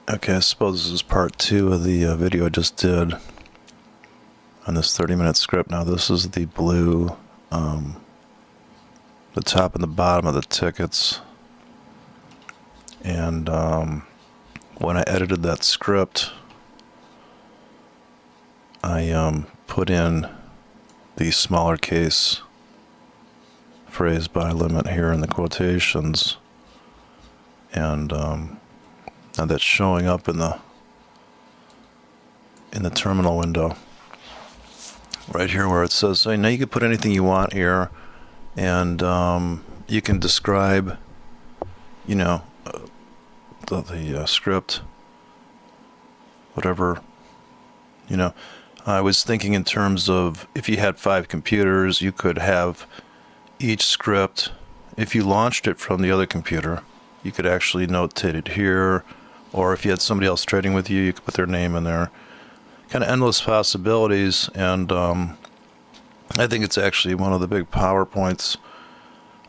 Okay, I suppose this is part 2 of the video I just did on this 30-minute script. Now this is the blue, the top and the bottom of the tickets. And when I edited that script, I put in the smaller case phrase by limit here in the quotations. And now that's showing up in the terminal window right here where it says, so now you can put anything you want here, and you can describe, you know, the script, whatever, you know. I was thinking in terms of if you had 5 computers, you could have each script, if you launched it from the other computer, you could actually notate it here. Or if you had somebody else trading with you, you could put their name in there. Kind of endless possibilities, and I think it's actually one of the big power points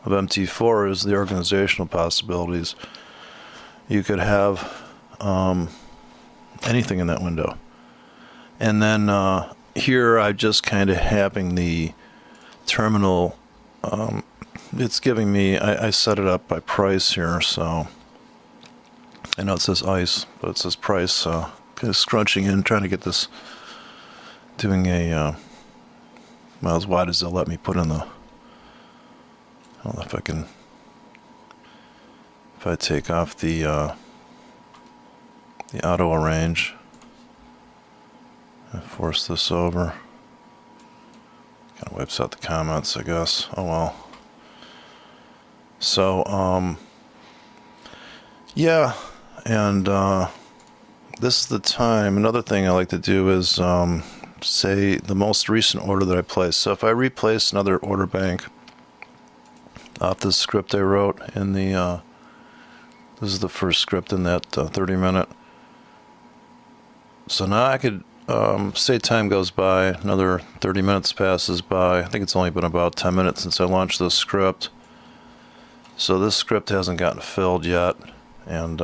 of MT4 is the organizational possibilities. You could have anything in that window. And then here I'm just kind of having the terminal, it's giving me, I set it up by price here, so I know it says ICE, but it says price, kind of scrunching in, trying to get this, doing a, well, as wide as they'll let me put in the, I don't know if I can, if I take off the auto arrange, and force this over, kind of wipes out the comments, I guess, oh well. So, yeah. And this is the time. Another thing I like to do is say the most recent order that I placed. So if I replace another order bank off the script I wrote in the, this is the first script in that 30-minute. So now I could say time goes by, another 30 minutes passes by. I think it's only been about 10 minutes since I launched this script. So this script hasn't gotten filled yet, and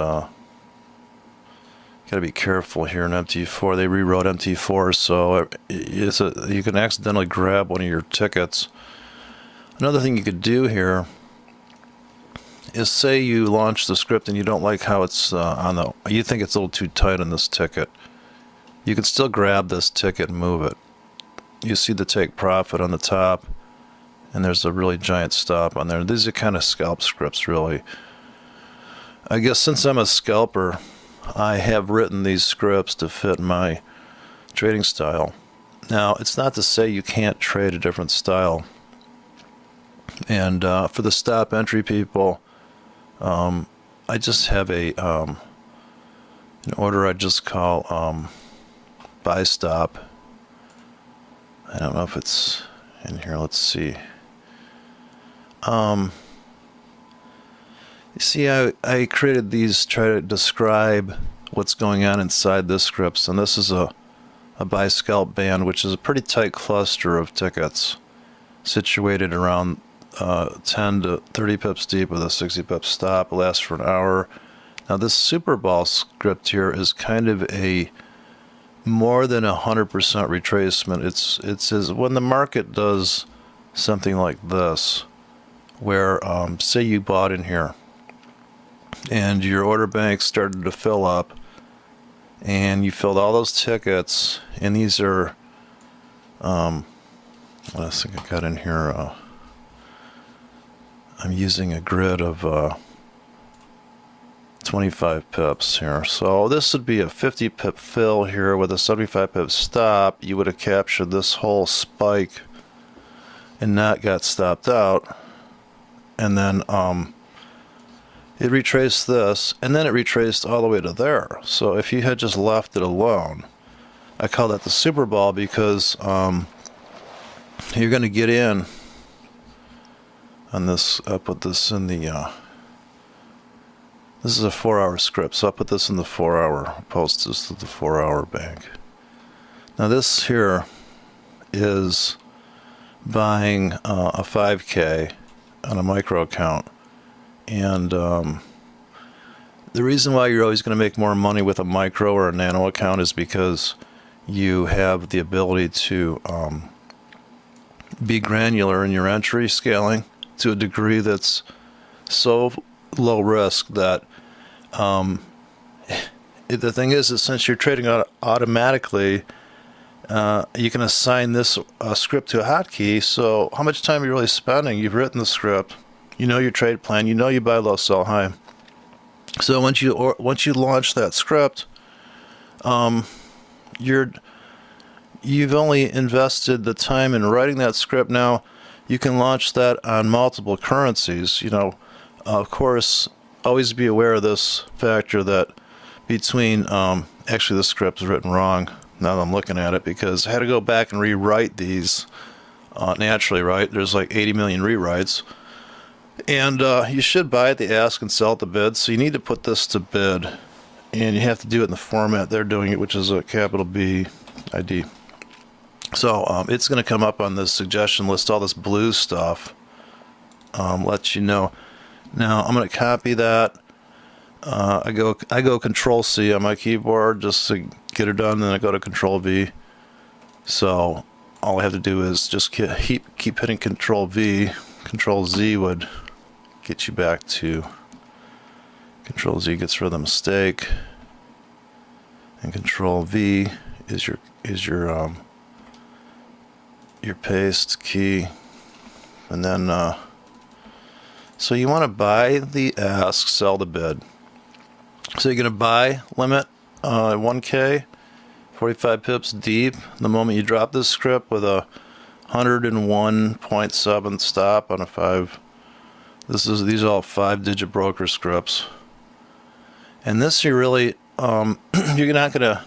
got to be careful here in MT4. They rewrote MT4, so you can accidentally grab one of your tickets. Another thing you could do here is, say you launch the script and you don't like how it's on the, you think it's a little too tight on this ticket. You can still grab this ticket and move it. You see the take profit on the top, and there's a really giant stop on there. These are kind of scalp scripts, really. I guess since I'm a scalper, I have written these scripts to fit my trading style. Now, it's not to say you can't trade a different style. And for the stop entry people, I just have an order I just call buy stop. I don't know if it's in here. Let's see. You see, I created these, try to describe what's going on inside this script. And this is a buy scalp band, which is a pretty tight cluster of tickets situated around 10 to 30 pips deep with a 60 pip stop. It lasts for an hour. Now this Super Ball script here is kind of a more than 100% retracement. It says when the market does something like this, where say you bought in here, and your order bank started to fill up, and you filled all those tickets, and these are, I think I got in here, I'm using a grid of 25 pips here. So this would be a 50 pip fill here with a 75 pip stop. You would have captured this whole spike and not got stopped out. And then, it retraced this, and then it retraced all the way to there. So if you had just left it alone, I call that the Super Ball because you're going to get in on this. I put this in the, this is a 4-hour script, so I'll put this in the 4-hour, post this to the 4-hour bank. Now this here is buying a 5K on a micro account. And The reason why you're always going to make more money with a micro or a nano account is because you have the ability to be granular in your entry scaling to a degree that's so low risk that the thing is since you're trading automatically, you can assign this script to a hotkey. So how much time are you really spending? You've written the script. You know your trade plan. You know you buy low, sell high. So once you launch that script, you've only invested the time in writing that script. Now you can launch that on multiple currencies. Of course, always be aware of this factor that between actually this script is written wrong now that I'm looking at it, because I had to go back and rewrite these naturally, right? There's like 80 million rewrites. And you should buy at the ask and sell at the bid. So you need to put this to bid. And you have to do it in the format they're doing it, which is a capital B ID. So it's going to come up on this suggestion list, all this blue stuff. Lets you know. Now I'm going to copy that. I go Control C on my keyboard just to get it done, and then I go to Control V. So all I have to do is just keep hitting Control V. Control Z would get you back to Control Z gets rid of the mistake, and Control V is your paste key, and then so you want to buy the ask, sell the bid. So you're going to buy limit 1K, 45 pips deep. The moment you drop this script with a 101.7 stop on a 5. These are all 5-digit broker scripts. And this you're really you're not gonna.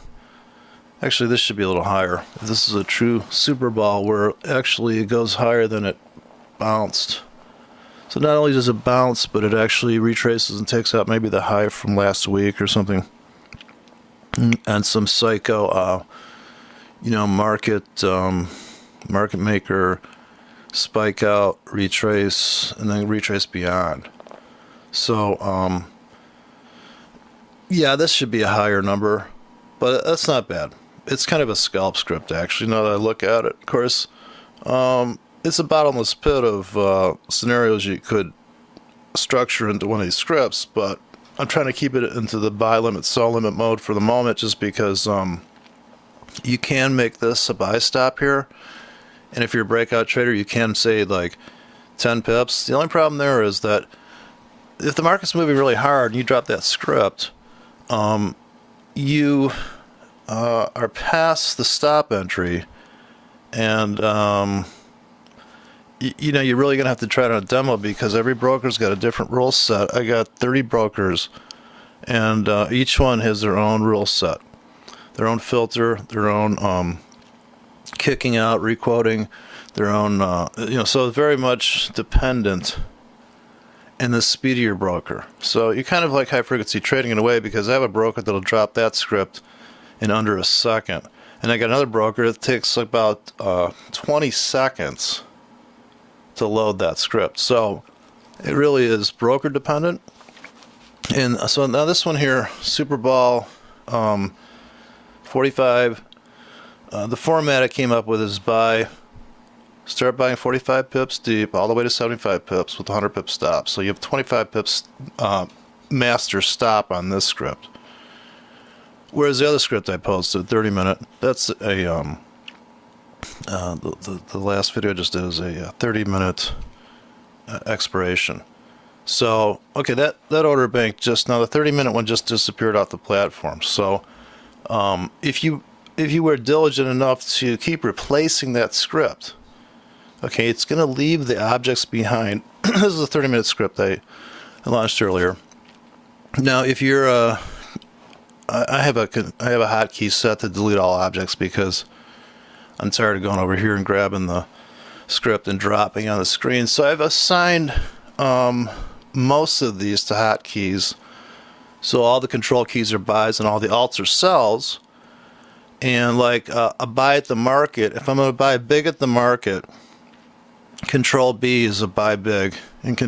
Actually, this should be a little higher. This is a true Super Ball where actually it goes higher than it bounced. So not only does it bounce, but it actually retraces and takes out maybe the high from last week or something. And some psycho, market maker, spike out, retrace, and then retrace beyond. So, yeah, this should be a higher number, but that's not bad. It's kind of a scalp script, actually, now that I look at it. Of course, it's a bottomless pit of scenarios you could structure into one of these scripts, but I'm trying to keep it into the buy limit, sell limit mode for the moment, just because you can make this a buy stop here. And if you're a breakout trader, you can say like 10 pips. The only problem there is that if the market's moving really hard and you drop that script, you are past the stop entry, and you're really going to have to try it on a demo, because every broker's got a different rule set. I got 30 brokers, and each one has their own rule set, their own filter, their own kicking out, requoting, their own, so it's very much dependent in the speed of your broker. So you kind of like high frequency trading in a way, because I have a broker that'll drop that script in under a second. And I got another broker that takes about 20 seconds to load that script. So it really is broker dependent. And so now this one here, Super Ball 45, the format I came up with is start buying 45 pips deep all the way to 75 pips with 100 pip stop. So you have 25 pips master stop on this script. Whereas the other script I posted, 30-minute, that's a the last video I just did is a 30-minute expiration. So okay, that order bank now the 30-minute one just disappeared off the platform. So if you were diligent enough to keep replacing that script, okay, it's going to leave the objects behind. This is a 30-minute script I launched earlier. Now, if you're I have a hotkey set to delete all objects, because I'm tired of going over here and grabbing the script and dropping on the screen. So I've assigned most of these to hotkeys. So all the control keys are buys and all the alts are sells. And like a buy at the market, if I'm going to buy big at the market, Control B is a buy big, and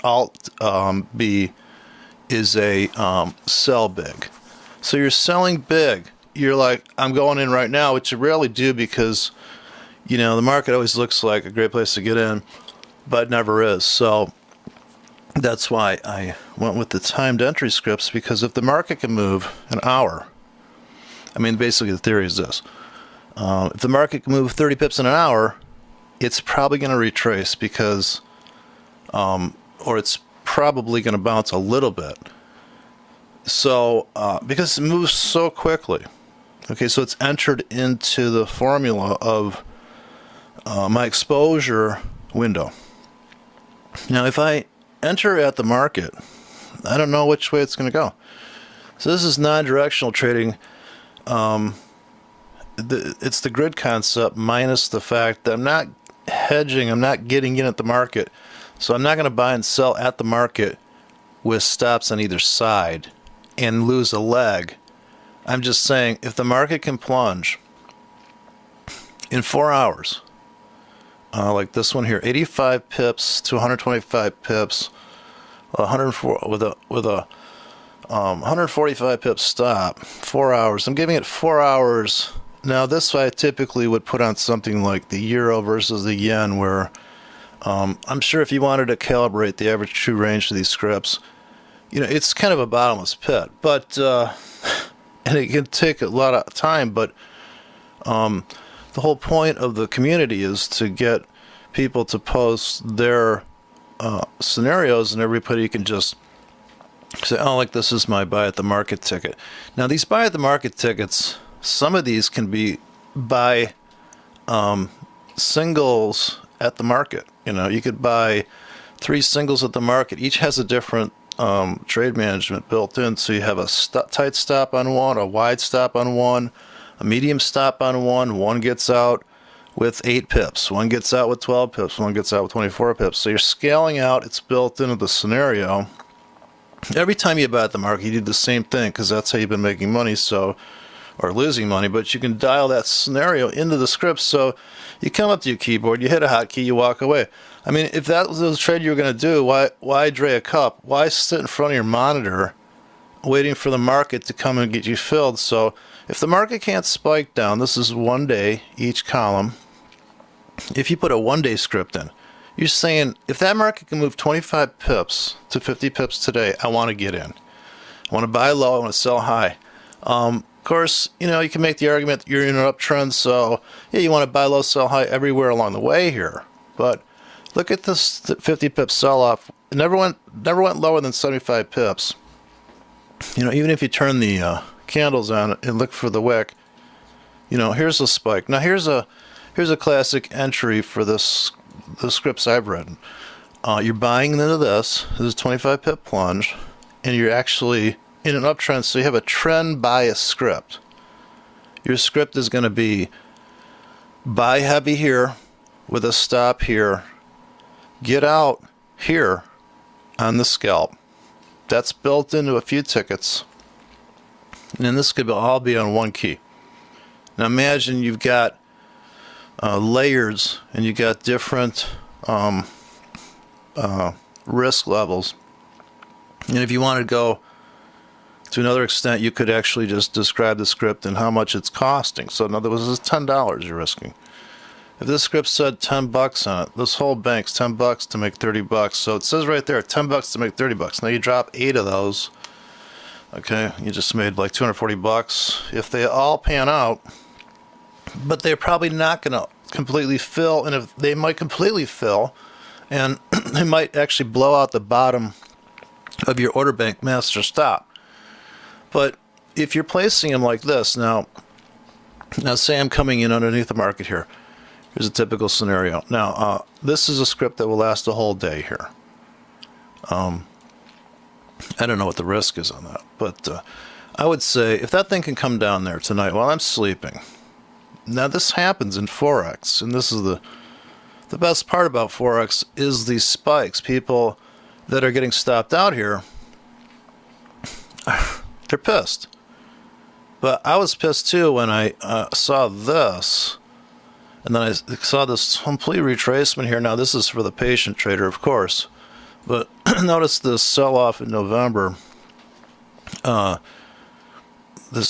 Alt B is a sell big. So you're selling big. You're like, I'm going in right now, which you rarely do because, you know, the market always looks like a great place to get in, but never is. So that's why I went with the timed entry scripts, because if the market can move an hour, I mean, basically the theory is this. If the market can move 30 pips in an hour, it's probably going to retrace because, or it's probably going to bounce a little bit. So, because it moves so quickly. Okay, so it's entered into the formula of my exposure window. Now, if I enter at the market, I don't know which way it's going to go. So this is non-directional trading. It's the grid concept minus the fact that I'm not hedging, I'm not getting in at the market. So I'm not going to buy and sell at the market with stops on either side and lose a leg. I'm just saying, if the market can plunge in 4 hours, like this one here, 85 pips to 125 pips, 104 with a 145 pip stop, 4 hours. I'm giving it 4 hours. Now this I typically would put on something like the euro versus the yen, where I'm sure if you wanted to calibrate the average true range to these scripts, you know, it's kind of a bottomless pit, but and it can take a lot of time, but the whole point of the community is to get people to post their scenarios, and everybody can just say, oh, like, this is my buy at the market ticket. Now, these buy at the market tickets, some of these can be buy singles at the market. You know, you could buy 3 singles at the market. Each has a different trade management built in. So you have a tight stop on one, a wide stop on one, a medium stop on one. One gets out with 8 pips. One gets out with 12 pips. One gets out with 24 pips. So you're scaling out. It's built into the scenario. Every time you buy at the market, you do the same thing, because that's how you've been making money, so, or losing money. But you can dial that scenario into the script. So you come up to your keyboard, you hit a hotkey, you walk away. I mean, if that was the trade you were going to do, why dray a cup? Why sit in front of your monitor waiting for the market to come and get you filled? So if the market can't spike down, this is 1 day, each column. If you put a 1 day script in, you're saying, if that market can move 25 pips to 50 pips today, I want to get in. I want to buy low, I want to sell high. Of course, you know, you can make the argument that you're in an uptrend, so yeah, you want to buy low, sell high everywhere along the way here. But look at this 50 pip sell-off. It never went lower than 75 pips. You know, even if you turn the candles on and look for the wick, you know, here's a spike. Now here's a classic entry for the scripts I've written. You're buying into this. This is 25 pip plunge, and you're actually in an uptrend, so you have a trend bias script. Your script is going to be buy heavy here with a stop here, get out here on the scalp. That's built into a few tickets, and this could all be on one key. Now imagine you've got layers, and you got different risk levels. And if you want to go to another extent, you could actually just describe the script and how much it's costing. So in other words, it's $10 you're risking. If this script said $10 on it, this whole bank's $10 to make $30. So it says right there, $10 to make $30. Now you drop 8 of those. Okay, you just made like $240. If they all pan out, but they're probably not going to completely fill, and if they might completely fill, and they might actually blow out the bottom of your order bank master stop. But if you're placing them like this, now say I'm coming in underneath the market here. Here's a typical scenario. Now, this is a script that will last a whole day here. I don't know what the risk is on that, but I would say if that thing can come down there tonight while I'm sleeping. Now this happens in Forex, and this is the best part about Forex is these spikes. People that are getting stopped out here, they're pissed. But I was pissed too when I saw this, and then I saw this complete retracement here. Now this is for the patient trader, of course, but notice this sell-off in November. This